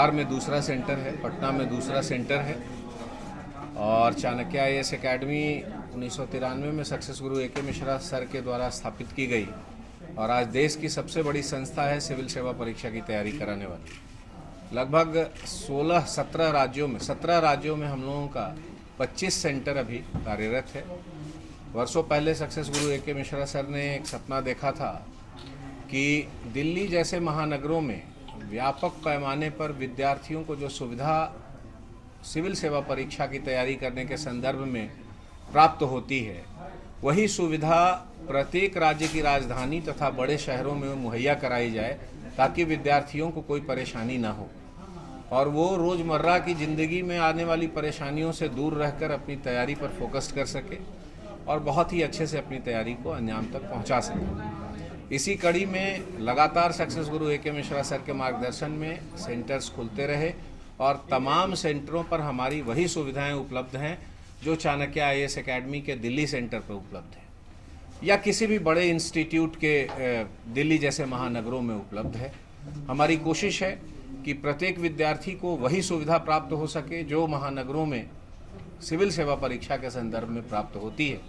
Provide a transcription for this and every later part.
बिहार में दूसरा सेंटर है, पटना में दूसरा सेंटर है और चाणक्य IAS अकेडमी 1993 में सक्सेस गुरु A.K. मिश्रा सर के द्वारा स्थापित की गई और आज देश की सबसे बड़ी संस्था है सिविल सेवा परीक्षा की तैयारी कराने वाली। लगभग 17 राज्यों में हम लोगों का 25 सेंटर अभी कार्यरत है। वर्षों पहले सक्सेस गुरु A.K. मिश्रा सर ने एक सपना देखा था कि दिल्ली जैसे महानगरों में व्यापक पैमाने पर विद्यार्थियों को जो सुविधा सिविल सेवा परीक्षा की तैयारी करने के संदर्भ में प्राप्त होती है, वही सुविधा प्रत्येक राज्य की राजधानी तथा बड़े शहरों में मुहैया कराई जाए ताकि विद्यार्थियों को कोई परेशानी ना हो और वो रोज़मर्रा की ज़िंदगी में आने वाली परेशानियों से दूर रहकर अपनी तैयारी पर फोकस कर सके और बहुत ही अच्छे से अपनी तैयारी को अंजाम तक पहुंचा सके। इसी कड़ी में लगातार सक्सेस गुरु A.K. मिश्रा सर के मार्गदर्शन में सेंटर्स खुलते रहे और तमाम सेंटरों पर हमारी वही सुविधाएं उपलब्ध हैं जो चाणक्य IAS अकेडमी के दिल्ली सेंटर पर उपलब्ध है या किसी भी बड़े इंस्टीट्यूट के दिल्ली जैसे महानगरों में उपलब्ध है। हमारी कोशिश है कि प्रत्येक विद्यार्थी को वही सुविधा प्राप्त हो सके जो महानगरों में सिविल सेवा परीक्षा के संदर्भ में प्राप्त होती है।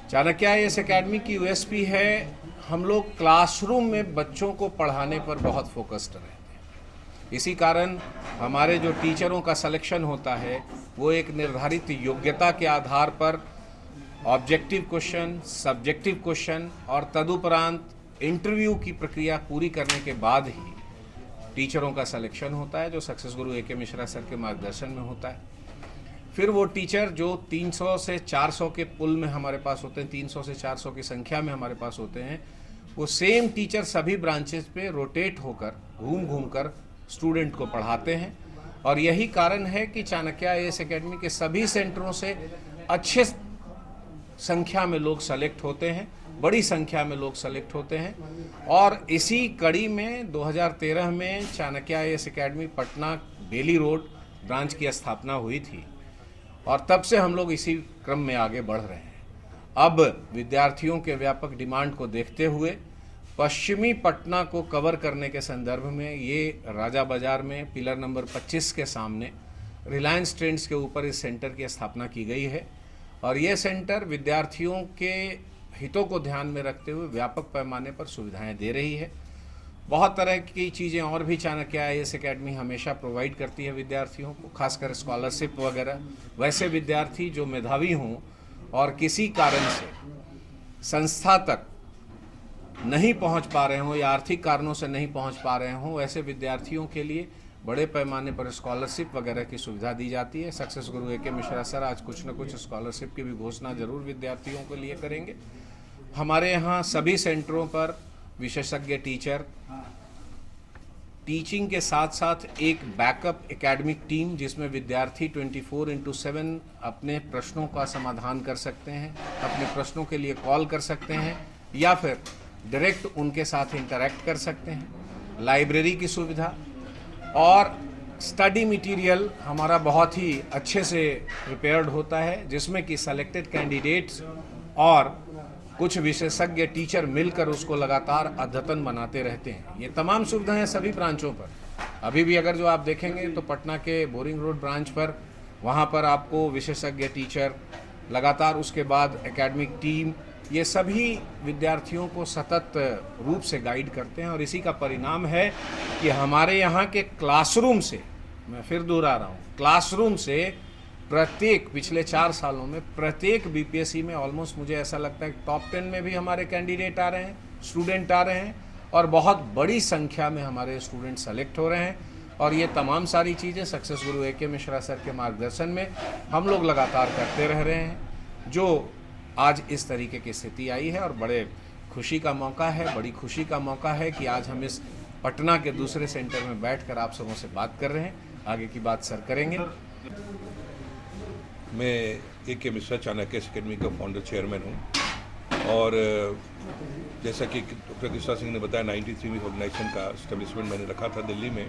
चाणक्य IAS अकेडमी की USP है, हम लोग क्लासरूम में बच्चों को पढ़ाने पर बहुत फोकस्ड रहते हैं। इसी कारण हमारे जो टीचरों का सिलेक्शन होता है वो एक निर्धारित योग्यता के आधार पर ऑब्जेक्टिव क्वेश्चन, सब्जेक्टिव क्वेश्चन और तदुपरांत इंटरव्यू की प्रक्रिया पूरी करने के बाद ही टीचरों का सिलेक्शन होता है, जो सक्सेस गुरु A.K. मिश्रा सर के मार्गदर्शन में होता है। फिर वो टीचर जो 300 से 400 के पुल में हमारे पास होते हैं, 300 से 400 की संख्या में हमारे पास होते हैं, वो सेम टीचर सभी ब्रांचेस पे रोटेट होकर घूम कर स्टूडेंट को पढ़ाते हैं और यही कारण है कि चाणक्य IAS अकेडमी के सभी सेंटरों से अच्छे संख्या में लोग सेलेक्ट होते हैं, बड़ी संख्या में लोग सेलेक्ट होते हैं। और इसी कड़ी में 2013 में चाणक्य IAS अकेडमी पटना बेली रोड ब्रांच की स्थापना हुई थी और तब से हम लोग इसी क्रम में आगे बढ़ रहे हैं। अब विद्यार्थियों के व्यापक डिमांड को देखते हुए पश्चिमी पटना को कवर करने के संदर्भ में ये राजा बाजार में पिलर नंबर 25 के सामने रिलायंस ट्रेंड्स के ऊपर इस सेंटर की स्थापना की गई है और ये सेंटर विद्यार्थियों के हितों को ध्यान में रखते हुए व्यापक पैमाने पर सुविधाएं दे रही है। बहुत तरह की चीज़ें और भी चाणक्य IAS अकेडमी हमेशा प्रोवाइड करती है विद्यार्थियों को, खासकर स्कॉलरशिप वगैरह। वैसे विद्यार्थी जो मेधावी हों और किसी कारण से संस्था तक नहीं पहुंच पा रहे हों या आर्थिक कारणों से नहीं पहुंच पा रहे हों, ऐसे विद्यार्थियों के लिए बड़े पैमाने पर स्कॉलरशिप वगैरह की सुविधा दी जाती है। सक्सेस गुरु A.K. मिश्रा सर आज कुछ न कुछ स्कॉलरशिप की भी घोषणा जरूर विद्यार्थियों के लिए करेंगे। हमारे यहाँ सभी सेंटरों पर विशेषज्ञ टीचर, टीचिंग के साथ साथ एक बैकअप एकेडमिक टीम जिसमें विद्यार्थी 24/7 अपने प्रश्नों का समाधान कर सकते हैं, अपने प्रश्नों के लिए कॉल कर सकते हैं या फिर डायरेक्ट उनके साथ इंटरैक्ट कर सकते हैं। लाइब्रेरी की सुविधा और स्टडी मटेरियल हमारा बहुत ही अच्छे से प्रिपेयर्ड होता है जिसमें कि सेलेक्टेड कैंडिडेट्स और कुछ विशेषज्ञ टीचर मिलकर उसको लगातार अद्यतन बनाते रहते हैं। ये तमाम सुविधाएं सभी ब्रांचों पर अभी भी अगर जो आप देखेंगे तो पटना के बोरिंग रोड ब्रांच पर वहाँ पर आपको विशेषज्ञ टीचर लगातार, उसके बाद एकेडमिक टीम, ये सभी विद्यार्थियों को सतत रूप से गाइड करते हैं और इसी का परिणाम है कि हमारे यहाँ के क्लासरूम से, मैं फिर दोहरा रहा हूँ, क्लासरूम से प्रत्येक पिछले 4 सालों में प्रत्येक BPSC में ऑलमोस्ट मुझे ऐसा लगता है टॉप 10 में भी हमारे कैंडिडेट आ रहे हैं, स्टूडेंट आ रहे हैं और बहुत बड़ी संख्या में हमारे स्टूडेंट सेलेक्ट हो रहे हैं। और ये तमाम सारी चीज़ें सक्सेस गुरु A.K. मिश्रा सर के मार्गदर्शन में हम लोग लगातार करते रह रहे हैं, जो आज इस तरीके की स्थिति आई है और बड़ी खुशी का मौका है कि आज हम इस पटना के दूसरे सेंटर में बैठकर आप सबों से बात कर रहे हैं। आगे की बात सर करेंगे। मैं A.K. मिश्रा चाणक्य अकेडमी का फाउंडर चेयरमैन हूँ और जैसा कि डॉक्टर कृष्णा सिंह ने बताया 93 में ऑर्गेनाइजेशन का एस्टेब्लिशमेंट मैंने रखा था दिल्ली में।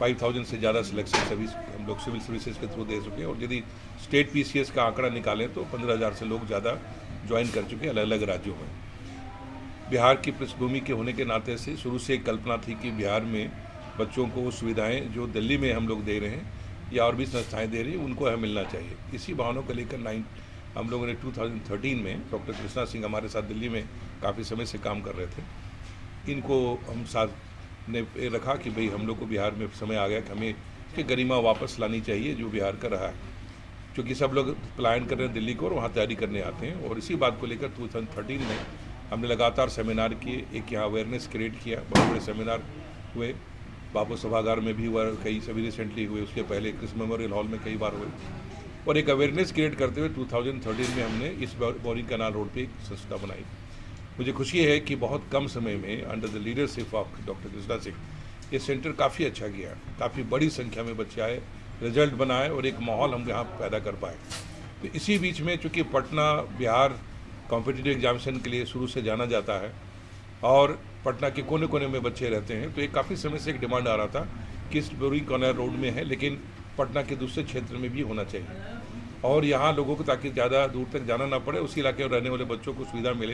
5000 से ज़्यादा सिलेक्शन सर्विस हम लोग सिविल सर्विसेज के थ्रू दे चुके हैं और यदि स्टेट PCS का आंकड़ा निकालें तो 15,000 से लोग ज़्यादा ज्वाइन कर चुके हैं अलग अलग राज्यों में। बिहार की पृष्ठभूमि के होने के नाते से शुरू से एक कल्पना थी कि बिहार में बच्चों को वो सुविधाएँ जो दिल्ली में हम लोग दे रहे हैं या और भी संस्थाएँ दे रही हैं उनको हमें मिलना चाहिए। इसी भावना को लेकर हम लोगों ने 2013 में डॉक्टर कृष्णा सिंह हमारे साथ दिल्ली में काफ़ी समय से काम कर रहे थे, इनको हम साथ ने रखा कि भाई हम लोग को बिहार में समय आ गया कि हमें इसकी गरिमा वापस लानी चाहिए जो बिहार का रहा है, क्योंकि सब लोग पलायन कर रहे हैं दिल्ली को और वहाँ तैयारी करने आते हैं। और इसी बात को लेकर 2013 में हमने लगातार सेमिनार किए, एक यहाँ अवेयरनेस क्रिएट किया, बड़े बड़े सेमिनार हुए, बापू सभागार में भी हुआ, कई सभी रिसेंटली हुए, उसके पहले क्रिस मेमोरियल हॉल में कई बार हुए। और एक अवेयरनेस क्रिएट करते हुए 2013 में हमने इस बोरिंग कैनाल रोड पे एक संस्था बनाई। मुझे खुशी है कि बहुत कम समय में under the leadership of doctor Krishna Singh ये सेंटर काफ़ी अच्छा किया, काफ़ी बड़ी संख्या में बच्चे आए, रिजल्ट बनाए और एक माहौल हम यहाँ पैदा कर पाए। तो इसी बीच में चूँकि पटना बिहार कॉम्पिटिटिव एग्जामिनेशन के लिए शुरू से जाना जाता है और पटना के कोने कोने में बच्चे रहते हैं, तो एक काफ़ी समय से एक डिमांड आ रहा था कि इस बोरिंग कैनाल रोड में है लेकिन पटना के दूसरे क्षेत्र में भी होना चाहिए और यहाँ लोगों को ताकि ज़्यादा दूर तक जाना ना पड़े, उसी इलाके में रहने वाले बच्चों को सुविधा मिले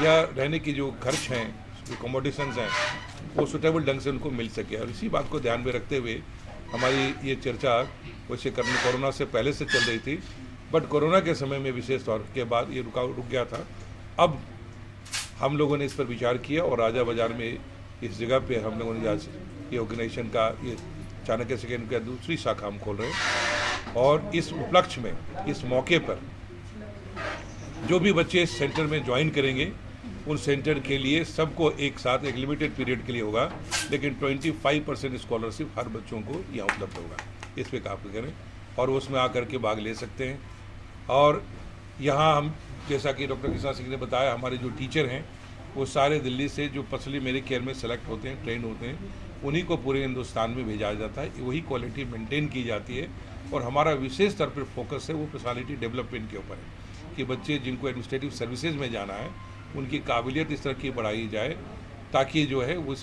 या रहने की जो खर्च हैं, अकोमोडेशंस हैं, वो सुटेबल ढंग से उनको मिल सके। और इसी बात को ध्यान में रखते हुए हमारी ये चर्चा वैसे कोरोना से पहले से चल रही थी, बट कोरोना के समय में विशेष तौर के बाद ये रुक गया था। अब हम लोगों ने इस पर विचार किया और राजा बाज़ार में इस जगह पे हम लोगों ने आज ये ऑर्गेनाइजेशन का ये चाणक्य सेकेंड का दूसरी शाखा हम खोल रहे हैं। और इस उपलक्ष्य में, इस मौके पर जो भी बच्चे इस सेंटर में ज्वाइन करेंगे उन सेंटर के लिए सबको एक साथ एक लिमिटेड पीरियड के लिए होगा, लेकिन 25% स्कॉलरशिप हर बच्चों को यहाँ उपलब्ध होगा। इस पर काम करें और उसमें आकर के भाग ले सकते हैं। और यहाँ हम जैसा कि डॉक्टर कृष्णा सिंह ने बताया, हमारे जो टीचर हैं वो सारे दिल्ली से जो पर्सनली मेरे केयर में सेलेक्ट होते हैं, ट्रेन होते हैं, उन्हीं को पूरे हिंदुस्तान में भेजा जाता है, वही क्वालिटी मेंटेन की जाती है। और हमारा विशेष तौर पर फोकस है वो पर्सनालिटी डेवलपमेंट के ऊपर है कि बच्चे जिनको एडमिनिस्ट्रेटिव सर्विसेज में जाना है उनकी काबिलियत इस तरह की बढ़ाई जाए ताकि जो है वो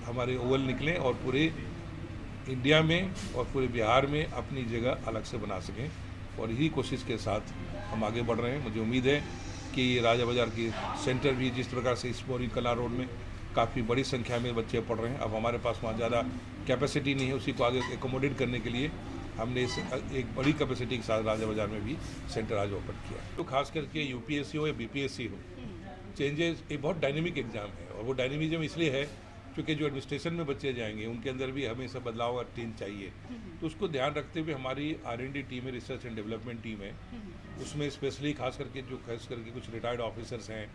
हमारे ओवल निकलें और पूरे इंडिया में और पूरे बिहार में अपनी जगह अलग से बना सकें। और यही कोशिश के साथ हम आगे बढ़ रहे हैं। मुझे उम्मीद है कि ये राजा बाज़ार की सेंटर भी जिस प्रकार से इस बोरिंग कैनाल रोड में काफ़ी बड़ी संख्या में बच्चे पढ़ रहे हैं, अब हमारे पास वहाँ ज़्यादा कैपेसिटी नहीं है, उसी को आगे एकोमोडेट करने के लिए हमने इस एक बड़ी कैपेसिटी के साथ राजा बाज़ार में भी सेंटर आज ओपन किया। तो खास करके यूपीएससी हो या बीपीएससी हो, चेंजेस एक बहुत डायनेमिक एग्ज़ाम है और वो डायनेमिज्म इसलिए है क्योंकि जो एडमिनिस्ट्रेशन में बच्चे जाएंगे उनके अंदर भी हमेशा बदलाव और टीम चाहिए। तो उसको ध्यान रखते हुए हमारी R&D टीम है, रिसर्च एंड डेवलपमेंट टीम है, उसमें स्पेशली खास करके कुछ रिटायर्ड ऑफिसर्स हैं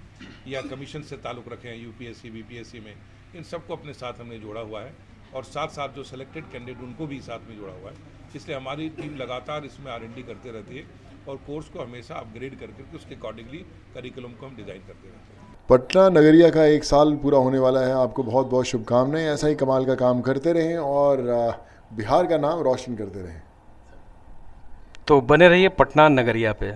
या कमीशन से ताल्लुक़ रखे हैं यूपीएससी बीपीएससी में, इन सबको अपने साथ हमने जोड़ा हुआ है और साथ साथ जो सेलेक्टेड कैंडिडेट उनको भी साथ में जोड़ा हुआ है। इसलिए हमारी टीम लगातार इसमें R&D करते रहती है और कोर्स को हमेशा अपग्रेड करके उसके अकॉर्डिंगली करिकुलम को हम डिज़ाइन करते रहते हैं। पटना नगरिया का 1 साल पूरा होने वाला है, आपको बहुत बहुत शुभकामनाएं। ऐसा ही कमाल का काम करते रहें और बिहार का नाम रोशन करते रहें। तो बने रहिए पटना नगरिया पे।